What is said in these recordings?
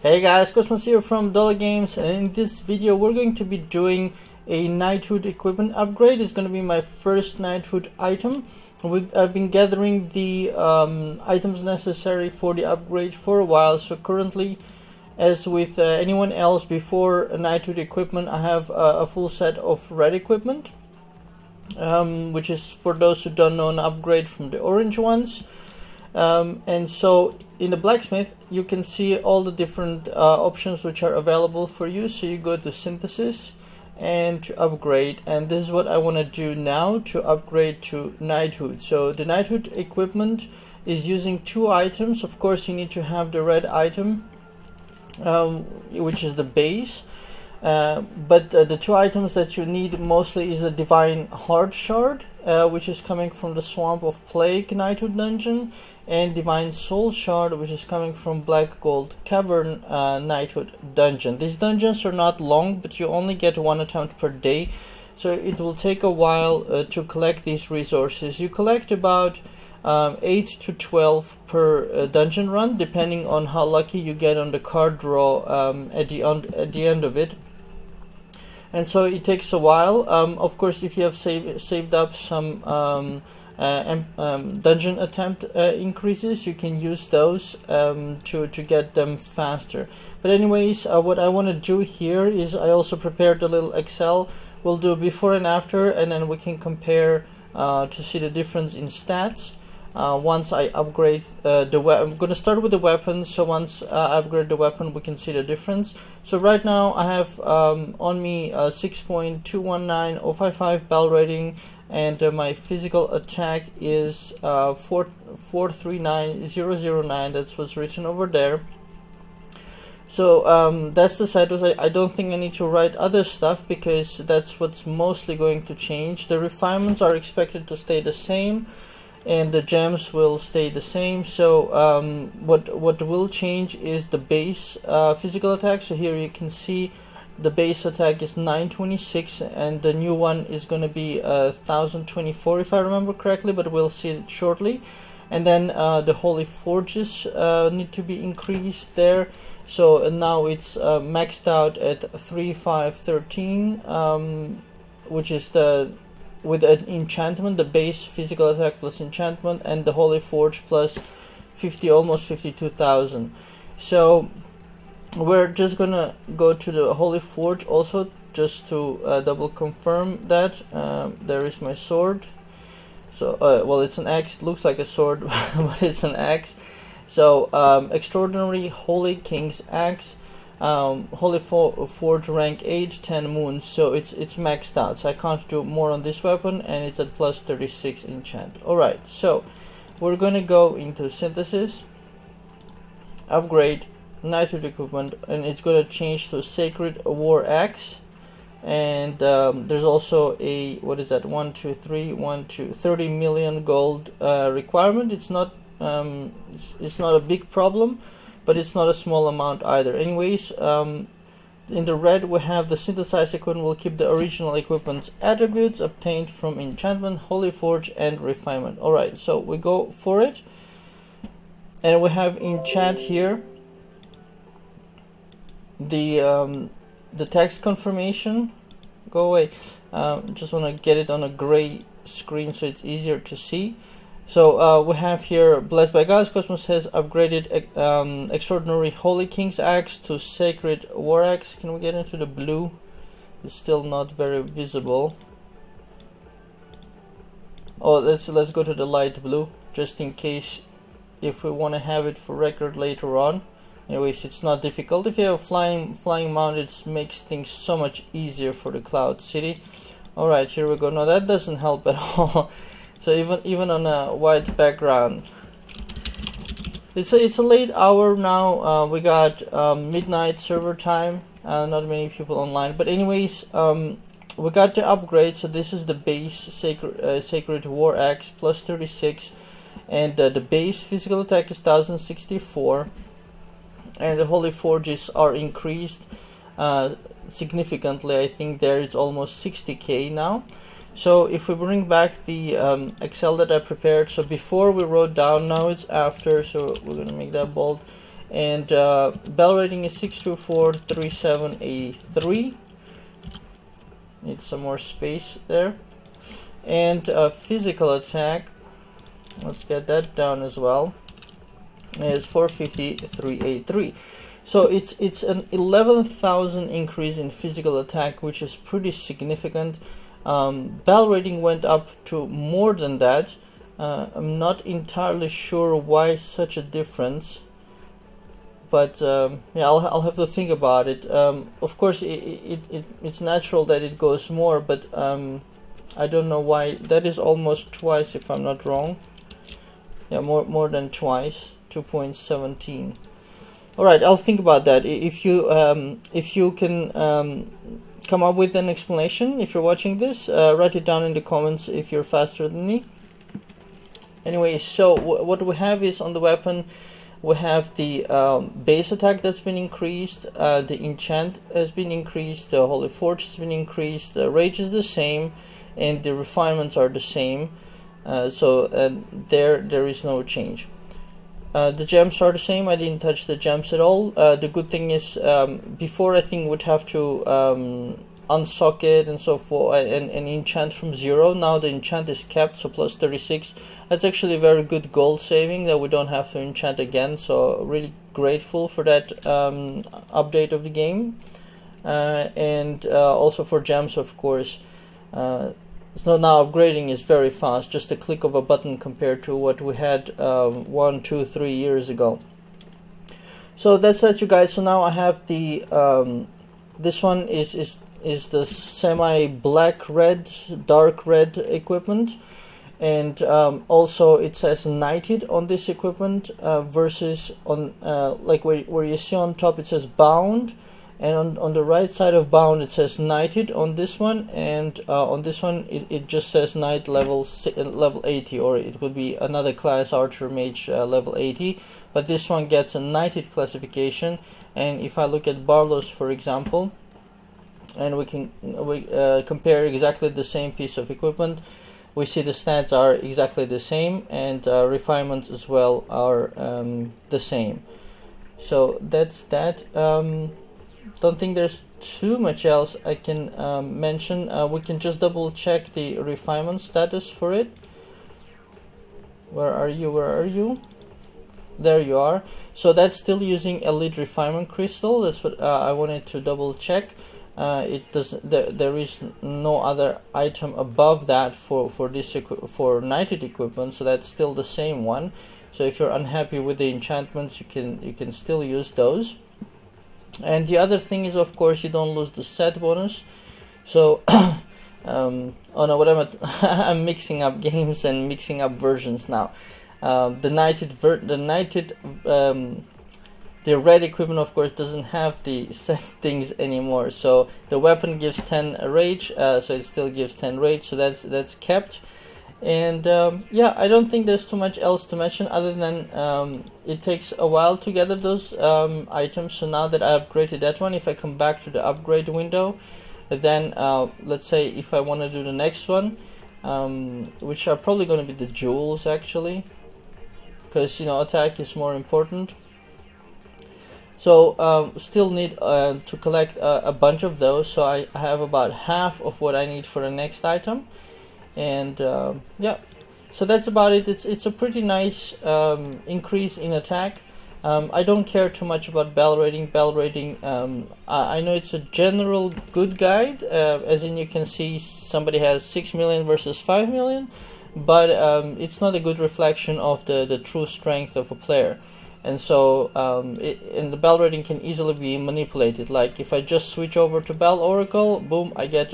Hey guys, Cosmos here from Dollar Games, and in this video we're going to be doing a Knighthood equipment upgrade. It's going to be my first Knighthood item. I've been gathering the items necessary for the upgrade for a while, so currently, as with anyone else before a Knighthood equipment, I have a full set of red equipment, which is, for those who don't know, an upgrade from the orange ones. And so in the blacksmith you can see all the different options which are available for you. So you go to synthesis and to upgrade, and this is what I want to do now to upgrade to Knighthood. So the Knighthood equipment is using two items. Of course you need to have the red item, which is the base, but the two items that you need mostly is the Divine Heart Shard, which is coming from the Swamp of Plague Knighthood dungeon, and Divine Soul Shard, which is coming from Black Gold Cavern Knighthood dungeon. These dungeons are not long, but you only get one attempt per day, so it will take a while to collect these resources. You collect about 8 to 12 per dungeon run, depending on how lucky you get on the card draw at the end of it. And so it takes a while. Of course, if you have saved up some dungeon attempt increases, you can use those to get them faster. But anyways, what I want to do here is I also prepared a little Excel. We'll do before and after, and then we can compare to see the difference in stats. Once I upgrade the weapon, I'm going to start with the weapon, so once I upgrade the weapon we can see the difference. So right now I have on me 6.219055 bell rating, and my physical attack is 439009. That's what's written over there. So that's the status. I don't think I need to write other stuff because that's what's mostly going to change. The refinements are expected to stay the same, and the gems will stay the same. So what will change is the base physical attack. So here you can see the base attack is 926, and the new one is going to be 1024 if I remember correctly, but we'll see it shortly. And then the holy forges need to be increased there. So now it's maxed out at 3513, which is with an enchantment, the base physical attack plus enchantment, and the holy forge plus 50, almost 52,000. So we're just gonna go to the holy forge also, just to double confirm that. There is my sword. So well, it's an axe. It looks like a sword but it's an axe. So extraordinary holy king's axe, holy forge rank 8, 10 moons, so it's maxed out, so I can't do more on this weapon, and it's at plus 36 enchant. Alright, so we're gonna go into synthesis, upgrade Knighthood equipment, and it's gonna change to Sacred War Axe. And there's also a, what is that, 30 million gold requirement. It's not it's not a big problem, but it's not a small amount either. Anyways, in the red we have the synthesized equipment will keep the original equipment's attributes obtained from enchantment, holy forge, and refinement. Alright, so we go for it, and we have in chat here the text confirmation. Go away. Just want to get it on a gray screen so it's easier to see. So we have here, blessed by God, Cosmos has upgraded extraordinary holy king's axe to sacred war axe. Can we get into the blue? It's still not very visible. Oh, let's go to the light blue, just in case, if we want to have it for record later on. Anyways, it's not difficult. If you have flying mount, it makes things so much easier for the Cloud City. Alright, here we go. No, that doesn't help at all. So even on a white background, it's a late hour now. We got midnight server time. Not many people online, but anyways, we got the upgrade. So this is the base sacred war axe plus 36, and the base physical attack is 1064. And the holy forges are increased significantly. I think there it's almost 60k now. So if we bring back the Excel that I prepared, so before we wrote down, now it's after, so we're gonna make that bold. and bell rating is 6243783. Need some more space there. And physical attack, let's get that down as well, is 45383. So it's an 11,000 increase in physical attack, which is pretty significant. Bell rating went up to more than that. I'm not entirely sure why such a difference, but yeah, I'll have to think about it. Of course, it's natural that it goes more, but I don't know why. That is almost twice, if I'm not wrong. Yeah, more than twice. 2.17. All right, I'll think about that. If you can come up with an explanation, if you're watching this, write it down in the comments if you're faster than me. Anyway, so what we have is on the weapon, we have the base attack that's been increased, the enchant has been increased, the holy forge has been increased, the rage is the same, and the refinements are the same. So there is no change. The gems are the same. I didn't touch the gems at all. The good thing is, before I think we'd have to unsock it and so forth, and enchant from 0. Now the enchant is kept, so plus 36. That's actually a very good gold saving that we don't have to enchant again. So really grateful for that update of the game, and also for gems, of course. So now upgrading is very fast, just a click of a button compared to what we had 1, 2, 3 years ago. So that's that, you guys. So now I have the this one is the semi black red, dark red equipment, and also it says Knighthood on this equipment versus on like where you see on top it says bound. And on the right side of bound it says Knighthood on this one, and on this one it just says Knight level 80, or it would be another class, Archer Mage level 80, but this one gets a Knighthood classification. And if I look at Barlow's, for example, and we compare exactly the same piece of equipment, we see the stats are exactly the same, and refinements as well are the same. So that's that. Don't think there's too much else I can mention. We can just double check the refinement status for it. Where are you? There you are. So that's still using Elite Refinement Crystal. That's what I wanted to double check. It does. There is no other item above that for Knighthood equipment, so that's still the same one. So if you're unhappy with the enchantments, you can still use those. And the other thing is, of course, you don't lose the set bonus. So oh no, what I'm mixing up games and mixing up versions now. The red equipment, of course, doesn't have the set things anymore. So the weapon gives 10 rage, so it still gives 10 rage. So that's kept. And yeah, I don't think there's too much else to mention other than it takes a while to gather those items. So now that I upgraded that one, if I come back to the upgrade window, then let's say if I want to do the next one, which are probably going to be the jewels actually, because attack is more important. So still need to collect a bunch of those, so I have about half of what I need for the next item. And yeah, so that's about it. It's a pretty nice increase in attack. I don't care too much about bell rating. I know it's a general good guide, as in you can see somebody has 6 million versus 5 million, but it's not a good reflection of the true strength of a player. And so and the bell rating can easily be manipulated. Like if I just switch over to Bell Oracle, boom, I get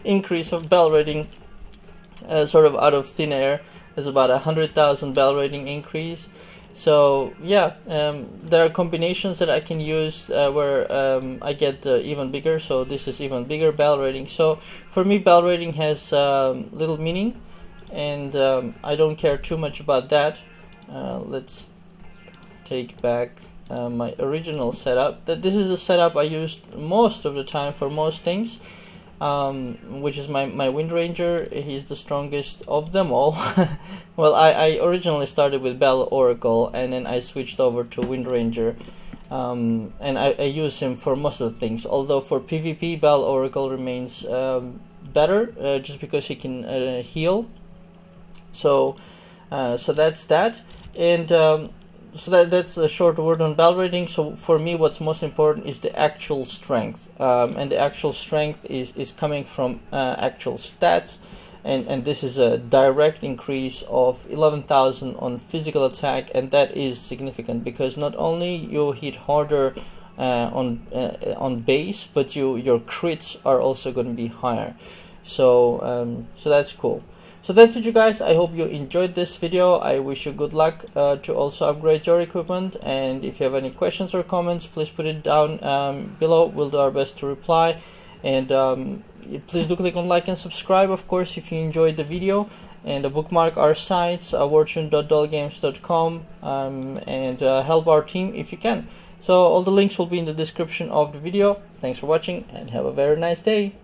increase of bell rating sort of out of thin air. There's about 100,000 bell rating increase. So yeah, there are combinations that I can use where I get even bigger. So this is even bigger bell rating. So for me, bell rating has little meaning, and I don't care too much about that. Let's take back my original setup. This is the setup I used most of the time for most things. which is my Wind Ranger. He's the strongest of them all. Well, I originally started with Bell Oracle, and then I switched over to Wind Ranger, and I use him for most of the things, although for PvP Bell Oracle remains better, just because he can heal. So that's that. And so that's a short word on Bell rating. So for me, what's most important is the actual strength, and the actual strength is coming from actual stats, and this is a direct increase of 11,000 on physical attack, and that is significant because not only you hit harder on base, but your crits are also going to be higher. So that's cool. So that's it, you guys. I hope you enjoyed this video. I wish you good luck to also upgrade your equipment, and if you have any questions or comments, please put it down below. We'll do our best to reply, and please do click on like and subscribe, of course, if you enjoyed the video, and bookmark our sites, wartune.dullgames.com, and help our team if you can. So all the links will be in the description of the video. Thanks for watching, and have a very nice day.